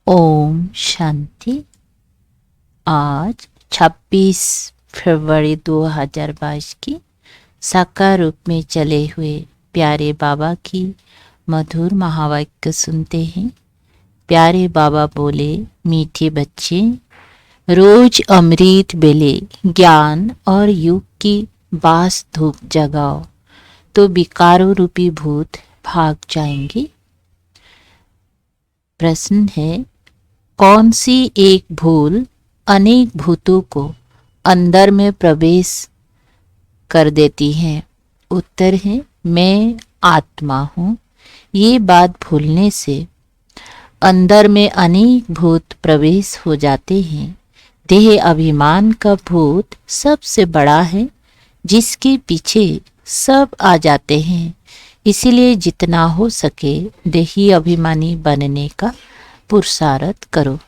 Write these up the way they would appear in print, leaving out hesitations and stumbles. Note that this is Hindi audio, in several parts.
ओम शांति। आज 26 फरवरी 2022 की साकार रूप में चले हुए प्यारे बाबा की मधुर महावाक्य सुनते हैं। प्यारे बाबा बोले, मीठे बच्चे, रोज अमृत बेले ज्ञान और युग की बास धूप जगाओ तो विकारों रूपी भूत भाग जाएंगे। प्रश्न है, कौन सी एक भूल अनेक भूतों को अंदर में प्रवेश कर देती है? उत्तर है, मैं आत्मा हूँ। ये बात भूलने से अंदर में अनेक भूत प्रवेश हो जाते हैं। देह अभिमान का भूत सबसे बड़ा है, जिसके पीछे सब आ जाते हैं। इसीलिए जितना हो सके देही अभिमानी बनने का पुरुषार्थ करो।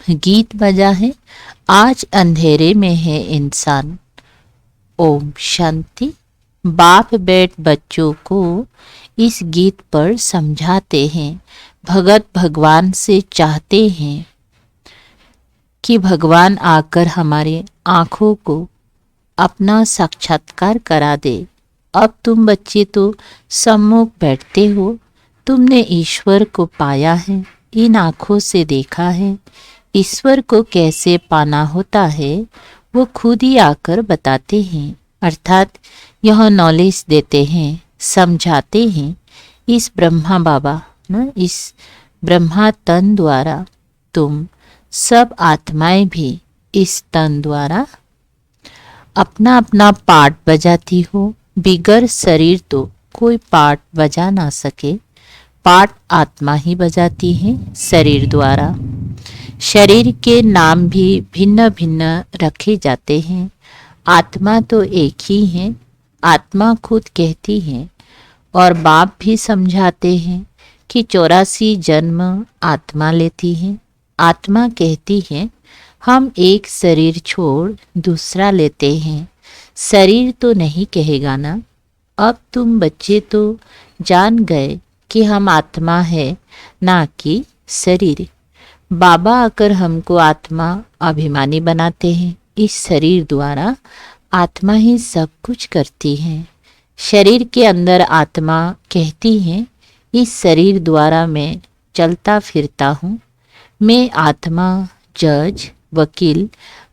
गीत बजा है, आज अंधेरे में है इंसान। ओम शांति। बाप बेट बच्चों को इस गीत पर समझाते हैं। भगत भगवान से चाहते हैं कि भगवान आकर हमारे आँखों को अपना साक्षात्कार करा दे। अब तुम बच्चे तो सम्मुख बैठते हो, तुमने ईश्वर को पाया है, इन आँखों से देखा है। ईश्वर को कैसे पाना होता है वो खुद ही आकर बताते हैं, अर्थात यह नॉलेज देते हैं, समझाते हैं। इस ब्रह्मा बाबा इस ब्रह्मा तन द्वारा तुम सब आत्माएं भी इस तन द्वारा अपना अपना पार्ट बजाती हो। बिगर शरीर तो कोई पार्ट बजा ना सके, पार्ट आत्मा ही बजाती है शरीर द्वारा। शरीर के नाम भी भिन्न भिन्न रखे जाते हैं, आत्मा तो एक ही है। आत्मा खुद कहती है और बाप भी समझाते हैं कि 84 जन्म आत्मा लेती है। आत्मा कहती है हम एक शरीर छोड़ दूसरा लेते हैं। शरीर तो नहीं कहेगा ना। अब तुम बच्चे तो जान गए कि हम आत्मा है ना कि शरीर। बाबा आकर हमको आत्मा अभिमानी बनाते हैं। इस शरीर द्वारा आत्मा ही सब कुछ करती है। शरीर के अंदर आत्मा कहती है इस शरीर द्वारा मैं चलता फिरता हूँ। मैं आत्मा जज वकील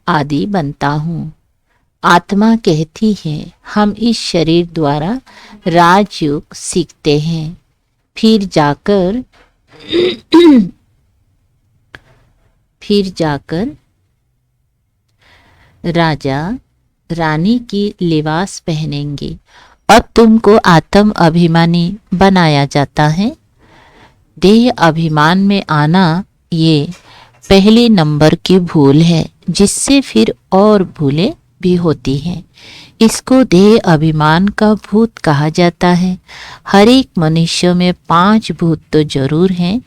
आदि बनता हूँ। आत्मा कहती है हम इस शरीर द्वारा राजयोग सीखते हैं। फिर जाकर राजा रानी की लिबास पहनेंगे। अब तुमको आत्म अभिमानी बनाया जाता है। देह अभिमान में आना ये पहले नंबर की भूल है, जिससे फिर और भूलें भी होती हैं। इसको देह अभिमान का भूत कहा जाता है। हर एक मनुष्य में 5 भूत तो जरूर हैं।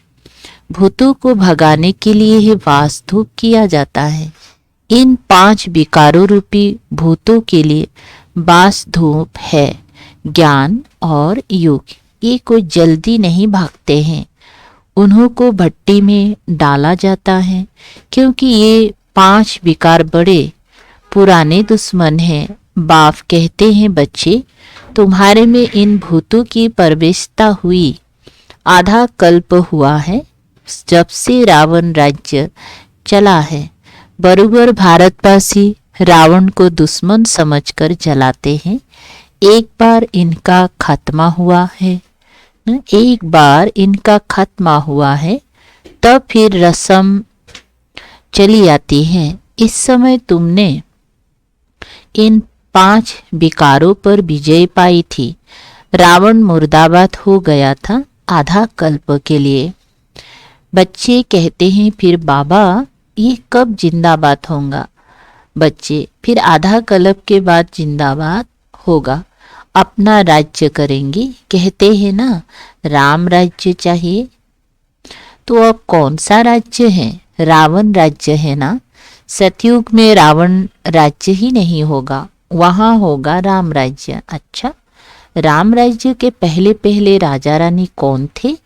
भूतों को भगाने के लिए ही वास धूप किया जाता है। इन 5 विकारों रूपी भूतों के लिए वास धूप है ज्ञान और युग। ये कोई जल्दी नहीं भागते हैं, उन्हों को भट्टी में डाला जाता है, क्योंकि ये 5 विकार बड़े पुराने दुश्मन हैं। बाप कहते हैं बच्चे, तुम्हारे में इन भूतों की प्रवेशता हुई आधा कल्प हुआ है, जब से रावण राज्य चला है। बरोबर भारतवासी रावण को दुश्मन समझकर जलाते हैं। एक बार इनका खात्मा हुआ है, तब फिर रस्म चली आती है। इस समय तुमने इन 5 विकारों पर विजय पाई थी। रावण मुर्दाबाद हो गया था आधा कल्प के लिए। बच्चे कहते हैं फिर बाबा ये कब जिंदाबाद होगा? बच्चे, फिर आधा कल्प के बाद जिंदाबाद होगा, अपना राज्य करेंगे। कहते हैं ना राम राज्य चाहिए, तो अब कौन सा राज्य है? रावण राज्य है ना। सतयुग में रावण राज्य ही नहीं होगा, वहाँ होगा राम राज्य। अच्छा, राम राज्य के पहले पहले राजा रानी कौन थे?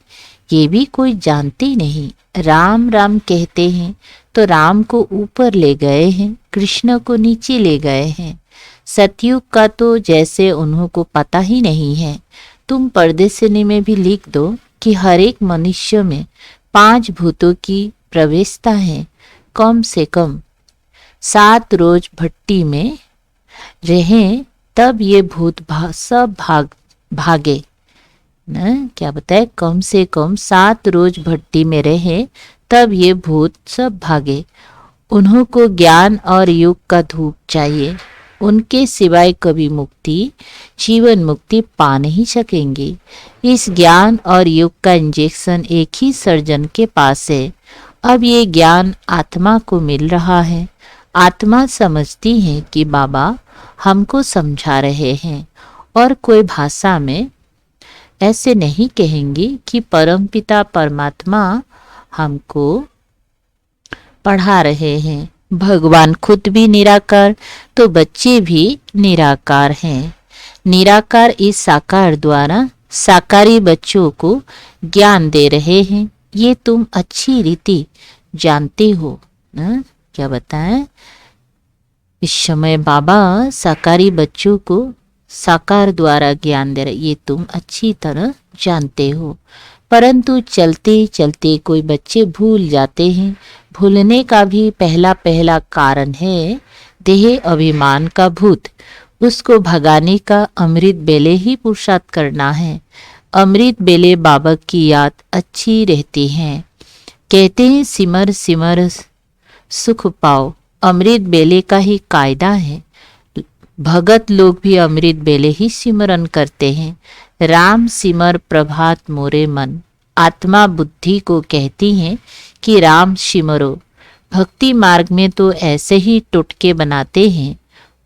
ये भी कोई जानते नहीं। राम राम कहते हैं तो राम को ऊपर ले गए हैं, कृष्ण को नीचे ले गए हैं। सतयुग का तो जैसे उन्हों को पता ही नहीं है। तुम परदेसिनी में भी लिख दो कि हर एक मनुष्य में 5 भूतों की प्रवेशता है। कम से कम 7 रोज भट्टी में रहें तब ये भूत सब भागे न। क्या बताए? कम से कम 7 रोज भट्टी में रहे तब ये भूत सब भागे। उन्हों को ज्ञान और युग का धूप चाहिए, उनके सिवाय कभी मुक्ति, जीवन मुक्ति पा नहीं सकेंगे। इस ज्ञान और युग का इंजेक्शन एक ही सर्जन के पास है। अब ये ज्ञान आत्मा को मिल रहा है। आत्मा समझती है कि बाबा हमको समझा रहे हैं और कोई भाषा में ऐसे नहीं कहेंगे कि परमपिता परमात्मा हमको पढ़ा रहे हैं। भगवान खुद भी निराकार तो बच्चे भी निराकार हैं। निराकार इस साकार द्वारा साकारी बच्चों को ज्ञान दे रहे हैं। ये तुम अच्छी रीति जानते हो ना। क्या बताएं? इस समय बाबा साकारी बच्चों को साकार द्वारा ज्ञान दे रहे, ये तुम अच्छी तरह जानते हो। परंतु चलते चलते कोई बच्चे भूल जाते हैं। भूलने का भी पहला कारण है देह अभिमान का भूत। उसको भगाने का अमृत बेले ही पुरुषार्थ करना है। अमृत बेले बाबा की याद अच्छी रहती है। कहते हैं सिमर सिमर सुख पाओ, अमृत बेले का ही कायदा है। भगत लोग भी अमृत बेले ही सिमरन करते हैं। राम सिमर प्रभात मोरे मन। आत्मा बुद्धि को कहती है कि राम सिमरो। भक्ति मार्ग में तो ऐसे ही टुटके बनाते हैं,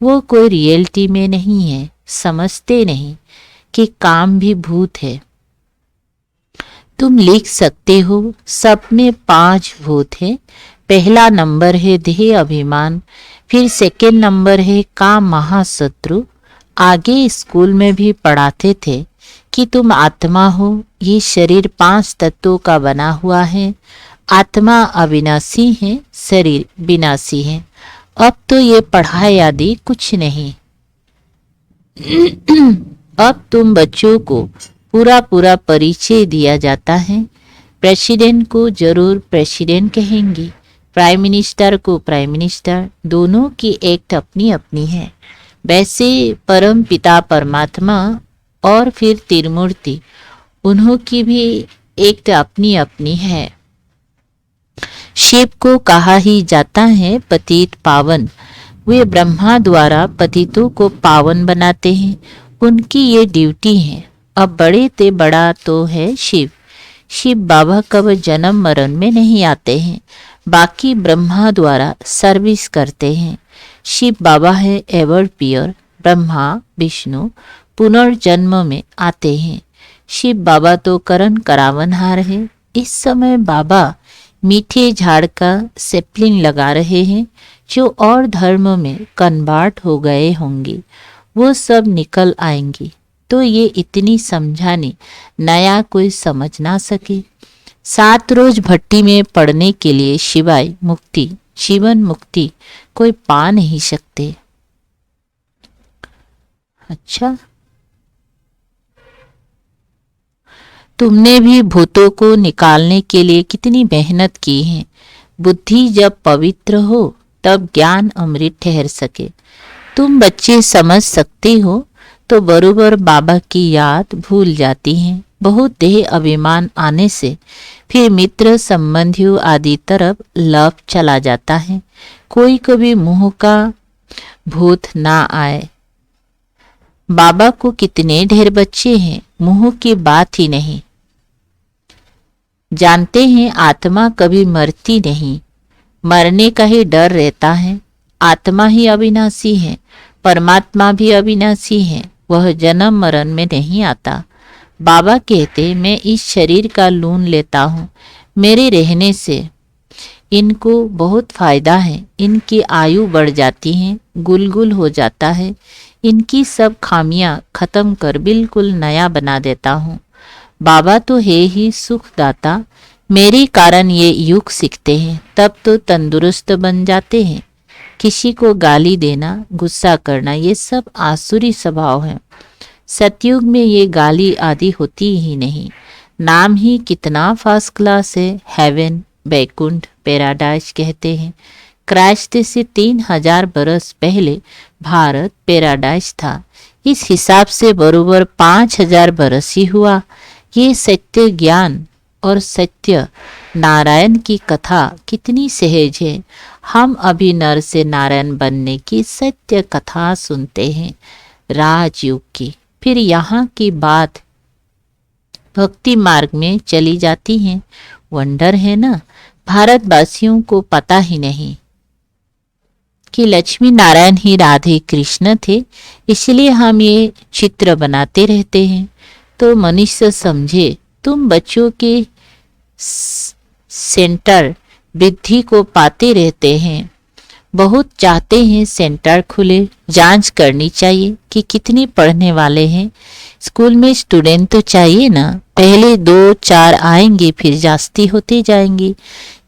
वो कोई रियलिटी में नहीं है। समझते नहीं कि काम भी भूत है। तुम लिख सकते हो सब में 5 भूत है। पहला नंबर है देह अभिमान, फिर सेकंड नंबर है काम महाशत्रु। आगे स्कूल में भी पढ़ाते थे कि तुम आत्मा हो। ये शरीर 5 तत्वों का बना हुआ है। आत्मा अविनाशी है, शरीर विनाशी है। अब तो ये पढ़ाई आदि कुछ नहीं। अब तुम बच्चों को पूरा परिचय दिया जाता है। प्रेसिडेंट को जरूर प्रेसिडेंट कहेंगे, प्राइम मिनिस्टर को प्राइम मिनिस्टर। दोनों की एक्ट अपनी अपनी है। वैसे परम पिता परमात्मा और फिर त्रिमूर्ति, उन्हों की भी एक्ट अपनी अपनी है। शिव को कहा ही जाता है पतित पावन। वे ब्रह्मा द्वारा पतितों को पावन बनाते हैं, उनकी ये ड्यूटी है। अब बड़े ते बड़ा तो है शिव। शिव बाबा कब जन्म मरण में नहीं आते हैं, बाकी ब्रह्मा द्वारा सर्विस करते हैं। शिव बाबा है एवर प्योर। ब्रह्मा विष्णु पुनर्जन्म में आते हैं। शिव बाबा तो करण करावनहार है। इस समय बाबा मीठे झाड़ का सेपलिंग लगा रहे हैं। जो और धर्म में कन्वर्ट हो गए होंगे वो सब निकल आएंगे। तो ये इतनी समझाने नया कोई समझ ना सके। 7 रोज भट्टी में पड़ने के लिए शिवाय मुक्ति, जीवन मुक्ति कोई पा नहीं सकते। अच्छा, तुमने भी भूतों को निकालने के लिए कितनी मेहनत की है। बुद्धि जब पवित्र हो तब ज्ञान अमृत ठहर सके। तुम बच्चे समझ सकते हो तो बरोबर बाबा की याद भूल जाती हैं। बहुत देह अभिमान आने से फिर मित्र संबंधियों आदि तरफ लव चला जाता है। कोई कभी मुंह का भूत ना आए। बाबा को कितने ढेर बच्चे हैं, मुंह की बात ही नहीं। जानते हैं आत्मा कभी मरती नहीं, मरने का ही डर रहता है। आत्मा ही अविनाशी है, परमात्मा भी अविनाशी है, वह जन्म मरण में नहीं आता। बाबा कहते मैं इस शरीर का लून लेता हूँ, मेरे रहने से इनको बहुत फायदा है। इनकी आयु बढ़ जाती है, गुलगुल हो जाता है। इनकी सब खामियां खत्म कर बिल्कुल नया बना देता हूँ। बाबा तो है ही सुखदाता, मेरे कारण ये युग सीखते हैं, तब तो तंदुरुस्त बन जाते हैं। किसी को गाली देना, गुस्सा करना, ये सब आसुरी स्वभाव है। सतयुग में ये गाली आदि होती ही नहीं। नाम ही कितना फर्स्ट क्लास है। हेवन, बैकुंठ, पैराडाइज कहते हैं। क्राइस्ट से 3000 बरस पहले भारत पैराडाइज था। इस हिसाब से बरोबर 5000 बरस ही हुआ। ये सत्य ज्ञान और सत्य नारायण की कथा कितनी सहज है। हम अभी नर से नारायण बनने की सत्य कथा सुनते हैं, राजयुग की। फिर यहाँ की बात भक्ति मार्ग में चली जाती है। वंडर है ना, भारतवासियों को पता ही नहीं कि लक्ष्मी नारायण ही राधे कृष्ण थे, इसलिए हम ये चित्र बनाते रहते हैं। तो मनुष्य समझे, तुम बच्चों के सेंटर वृद्धि को पाते रहते हैं, बहुत चाहते हैं सेंटर खुले। जांच करनी चाहिए कि कितने पढ़ने वाले हैं। स्कूल में स्टूडेंट तो चाहिए ना, पहले 2-4 आएंगे, फिर जास्ती होते जाएंगे।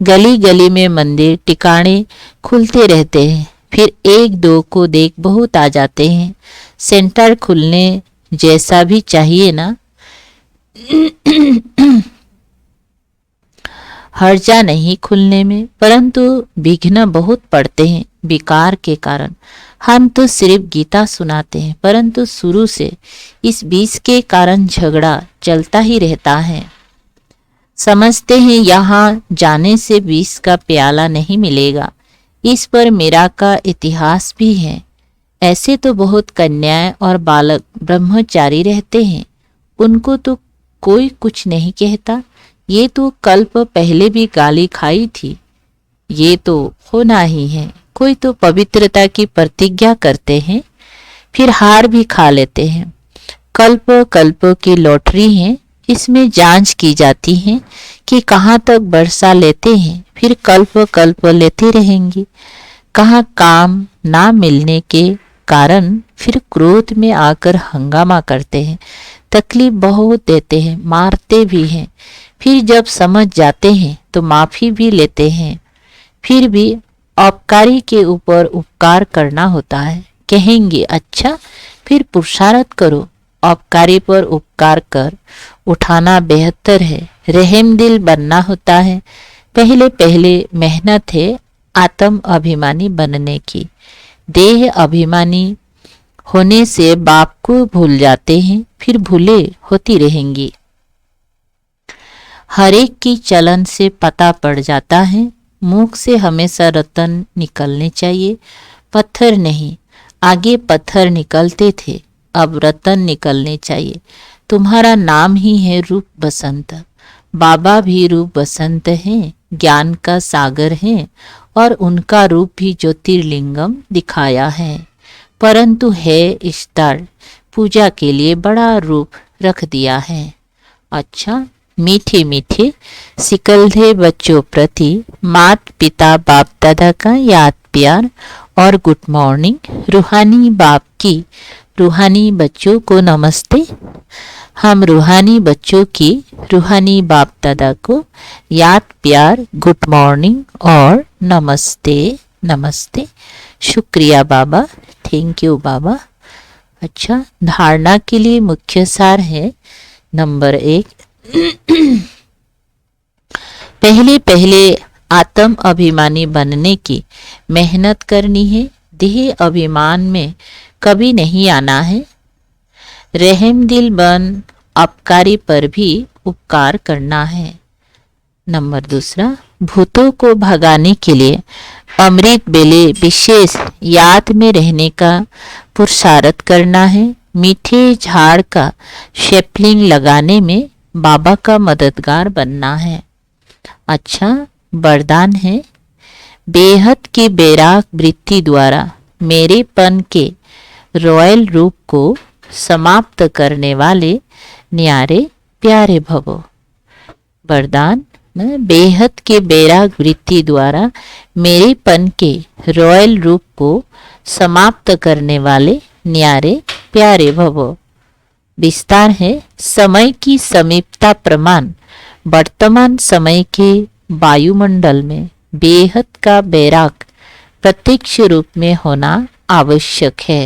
गली गली में मंदिर टिकाणे खुलते रहते हैं, फिर 1-2 को देख बहुत आ जाते हैं। सेंटर खुलने जैसा भी चाहिए ना। हर्जा नहीं खुलने में, परंतु विघ्न बहुत पड़ते हैं विकार के कारण। हम तो सिर्फ गीता सुनाते हैं, परंतु शुरू से इस बीज के कारण झगड़ा चलता ही रहता है। समझते हैं यहाँ जाने से बीज का प्याला नहीं मिलेगा। इस पर मेरा का इतिहास भी है। ऐसे तो बहुत कन्याएं और बालक ब्रह्मचारी रहते हैं, उनको तो कोई कुछ नहीं कहता। ये तो कल्प पहले भी गाली खाई थी, ये तो होना ही है। कोई तो पवित्रता की प्रतिज्ञा करते हैं, फिर हार भी खा लेते हैं। कल्प कल्प की लॉटरी है, इसमें जांच की जाती है कि कहाँ तक वर्षा लेते हैं, फिर कल्प कल्प लेते रहेंगे। कहाँ काम ना मिलने के कारण फिर क्रोध में आकर हंगामा करते हैं, तकलीफ बहुत देते हैं, मारते भी हैं। फिर जब समझ जाते हैं तो माफी भी लेते हैं। फिर भी अपकारी के ऊपर उपकार करना होता है। कहेंगे अच्छा, फिर पुरुषार्थ करो, अपकारी पर उपकार कर उठाना बेहतर है। रहम दिल बनना होता है। पहले पहले मेहनत है आत्म अभिमानी बनने की। देह अभिमानी होने से बाप को भूल जाते हैं, फिर भूले होती रहेंगी। हरेक की चलन से पता पड़ जाता है। मुख से हमेशा रतन निकलने चाहिए, पत्थर नहीं। आगे पत्थर निकलते थे, अब रतन निकलने चाहिए। तुम्हारा नाम ही है रूप बसंत। बाबा भी रूप बसंत हैं, ज्ञान का सागर हैं, और उनका रूप भी ज्योतिर्लिंगम दिखाया है। परंतु है स्तर पूजा के लिए बड़ा रूप रख दिया है। अच्छा, मीठे मीठे सिकलधे बच्चों प्रति माता पिता बाप दादा का याद प्यार और गुड मॉर्निंग। रूहानी बाप की रूहानी बच्चों को नमस्ते। हम रूहानी बच्चों की रूहानी बाप दादा को याद प्यार, गुड मॉर्निंग और नमस्ते नमस्ते। शुक्रिया बाबा, थैंक यू बाबा। अच्छा, धारणा के लिए मुख्य सार है। नंबर 1, पहले पहले आत्म अभिमानी बनने की मेहनत करनी है। देह अभिमान में कभी नहीं आना है। रहम दिल बन अपकारी पर भी उपकार करना है। नंबर 2, भूतों को भगाने के लिए अमृत बेले विशेष याद में रहने का पुरुषार्थ करना है। मीठे झाड़ का शेपलिंग लगाने में बाबा का मददगार बनना है। अच्छा, वरदान है, बेहद की बैराग वृत्ति द्वारा मेरेपन के रॉयल रूप को समाप्त करने वाले न्यारे प्यारे भवो। वरदान, बेहद के बैराग वृत्ति द्वारा मेरेपन के रॉयल रूप को समाप्त करने वाले न्यारे प्यारे भवो। विस्तार है। समय की समीपता प्रमाण वर्तमान समय के वायुमंडल में बेहद का बैराग प्रत्यक्ष रूप में होना आवश्यक है।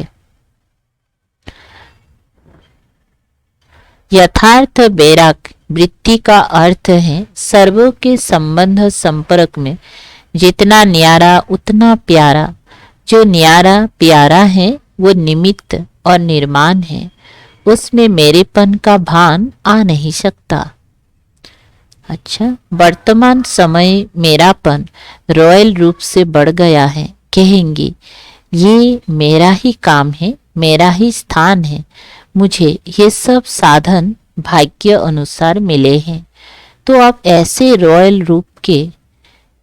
यथार्थ बैराग वृत्ति का अर्थ है सर्वों के संबंध संपर्क में जितना न्यारा उतना प्यारा। जो न्यारा प्यारा है वो निमित्त और निर्माण है, उसमें मेरेपन का भान आ नहीं सकता। अच्छा, वर्तमान समय मेरापन रॉयल रूप से बढ़ गया है। कहेंगे ये मेरा ही काम है, मेरा ही स्थान है, मुझे ये सब साधन भाग्य अनुसार मिले हैं। तो आप ऐसे रॉयल रूप के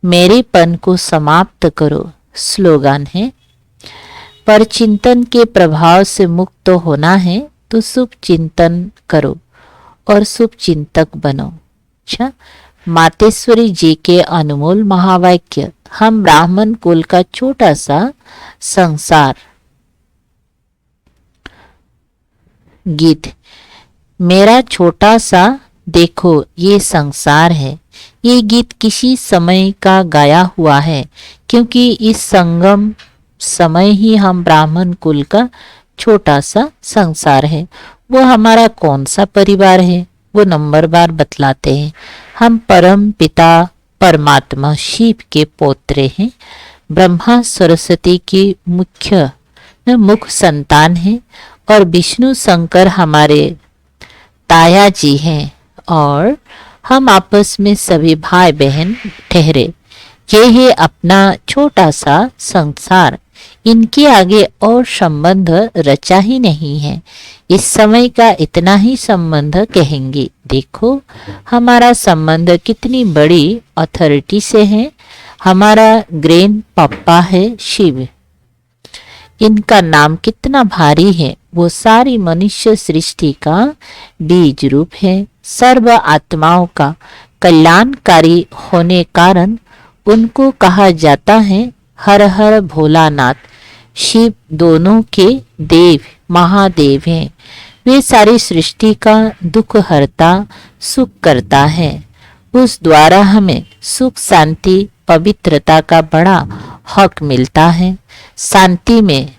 मेरेपन को समाप्त करो। स्लोगन है, पर चिंतन के प्रभाव से मुक्त होना है तो शुभ चिंतन करो और शुभ चिंतक बनो। अच्छा, मातेश्वरी जी के अनमोल महावाक्य। हम ब्राह्मण कुल का छोटा सा संसार। गीत, मेरा छोटा सा देखो ये संसार है। ये गीत किसी समय का गाया हुआ है, क्योंकि इस संगम समय ही हम ब्राह्मण कुल का छोटा सा संसार है। वो हमारा कौन सा परिवार है वो नंबर बार बतलाते हैं। हम परम पिता परमात्मा शिव के पोत्रे हैं। ब्रह्मा सरस्वती की मुख संतान हैं और विष्णु शंकर हमारे ताया जी हैं, और हम आपस में सभी भाई बहन ठहरे। ये है अपना छोटा सा संसार। इनके आगे और संबंध रचा ही नहीं है। इस समय का इतना ही संबंध कहेंगे। देखो हमारा संबंध कितनी बड़ी अथॉरिटी से है। हमारा ग्रैंड पापा है शिव। इनका नाम कितना भारी है। वो सारी मनुष्य सृष्टि का बीज रूप है। सर्व आत्माओं का कल्याणकारी होने कारण उनको कहा जाता है हर हर भोलानाथ। शिव दोनों के देव महादेव हैं। वे सारी सृष्टि का दुख हरता सुख करता है। उस द्वारा हमें सुख शांति पवित्रता का बड़ा हक मिलता है। शांति में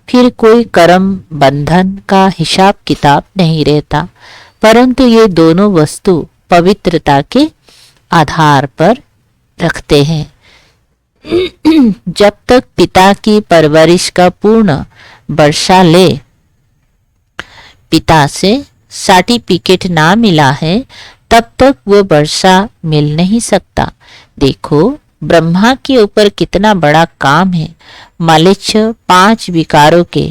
फिर कोई कर्म बंधन का हिसाब किताब नहीं रहता, परंतु ये दोनों वस्तु पवित्रता के आधार पर रखते हैं। जब तक पिता की परवरिश का पूर्ण वर्षा ले पिता से सर्टिफिकेट ना मिला है, तब तक वो वर्षा मिल नहीं सकता। देखो ब्रह्मा के ऊपर कितना बड़ा काम है। मलेच्छ 5 विकारों के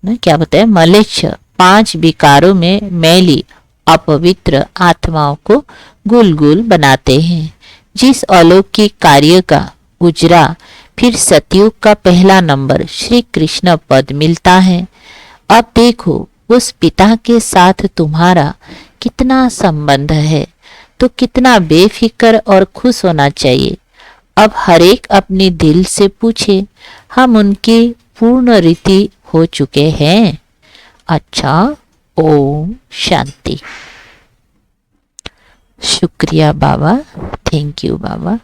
क्या बताए, मलेच्छ 5 विकारों में मैली अपवित्र आत्माओं को गुल गुल बनाते हैं। जिस अलौकिक कार्य का उजरा फिर सतयुग का पहला नंबर श्री कृष्ण पद मिलता है। अब देखो उस पिता के साथ तुम्हारा कितना संबंध है, तो कितना बेफिक्र और खुश होना चाहिए। अब हर एक अपने दिल से पूछे, हम उनकी पूर्ण रीति हो चुके हैं। अच्छा, ओम शांति। शुक्रिया बाबा, थैंक यू बाबा।